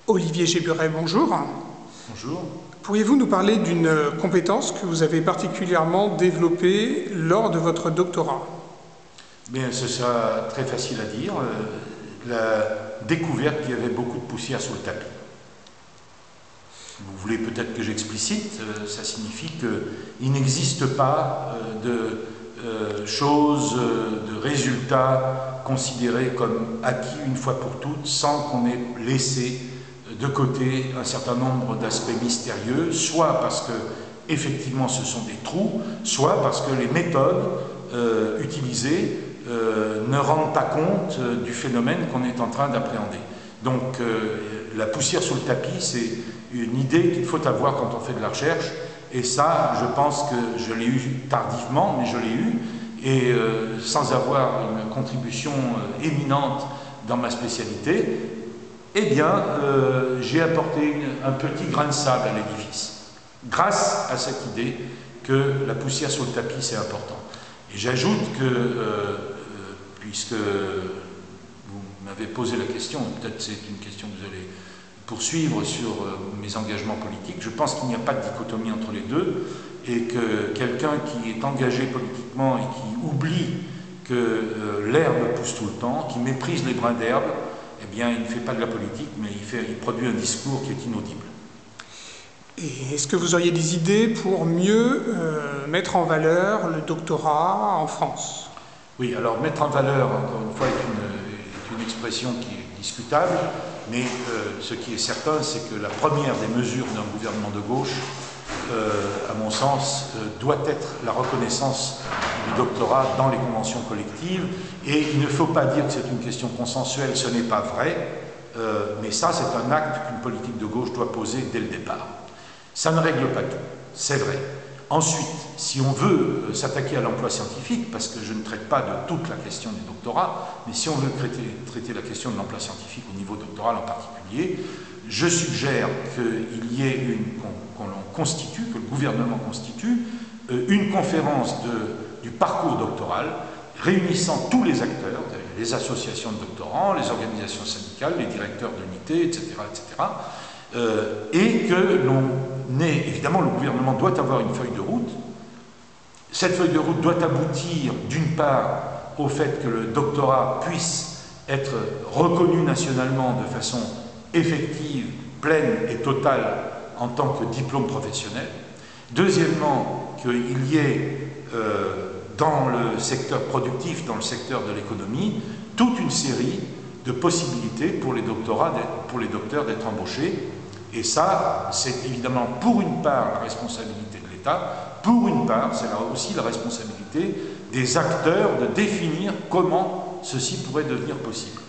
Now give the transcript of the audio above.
Olivier Géburet, bonjour. Bonjour. Pourriez-vous nous parler d'une compétence que vous avez particulièrement développée lors de votre doctorat? Bien, ce sera très facile à dire. La découverte qu'il y avait beaucoup de poussière sur le tapis. Vous voulez peut-être que j'explicite, ça signifie qu'il n'existe pas de choses, de résultats considérés comme acquis une fois pour toutes sans qu'on ait laissé de côté un certain nombre d'aspects mystérieux, soit parce que effectivement ce sont des trous, soit parce que les méthodes utilisées ne rendent pas compte du phénomène qu'on est en train d'appréhender. Donc la poussière sous le tapis, c'est une idée qu'il faut avoir quand on fait de la recherche, et ça, je pense que je l'ai eu tardivement, mais je l'ai eu, et sans avoir une contribution éminente dans ma spécialité, eh bien, j'ai apporté un petit grain de sable à l'édifice, grâce à cette idée que la poussière sur le tapis, c'est important. Et j'ajoute que, puisque vous m'avez posé la question, peut-être c'est une question que vous allez poursuivre sur mes engagements politiques, je pense qu'il n'y a pas de dichotomie entre les deux, et que quelqu'un qui est engagé politiquement et qui oublie que l'herbe pousse tout le temps, qui méprise les brins d'herbe, eh bien, il ne fait pas de la politique, mais il produit un discours qui est inaudible. Et est-ce que vous auriez des idées pour mieux mettre en valeur le doctorat en France? Oui, alors mettre en valeur, encore une fois, est une expression qui est discutable, mais ce qui est certain, c'est que la première des mesures d'un gouvernement de gauche, à mon sens, doit être la reconnaissance du doctorat dans les conventions collectives. Et il ne faut pas dire que c'est une question consensuelle, ce n'est pas vrai, mais ça, c'est un acte qu'une politique de gauche doit poser dès le départ. Ça ne règle pas tout, c'est vrai. Ensuite, si on veut s'attaquer à l'emploi scientifique, parce que je ne traite pas de toute la question du doctorat, mais si on veut traiter la question de l'emploi scientifique au niveau doctoral en particulier, je suggère qu'il y ait qu'on constitue, que le gouvernement constitue, une conférence du parcours doctoral réunissant tous les acteurs, les associations de doctorants, les organisations syndicales, les directeurs d'unités, etc., et que l'on ait, évidemment, le gouvernement doit avoir une feuille de route. Cette feuille de route doit aboutir, d'une part, au fait que le doctorat puisse être reconnu nationalement de façon effective, pleine et totale en tant que diplôme professionnel. Deuxièmement, qu'il y ait dans le secteur productif, dans le secteur de l'économie, toute une série de possibilités pour les docteurs d'être embauchés. Et ça, c'est évidemment pour une part la responsabilité de l'État, pour une part, c'est aussi la responsabilité des acteurs de définir comment ceci pourrait devenir possible.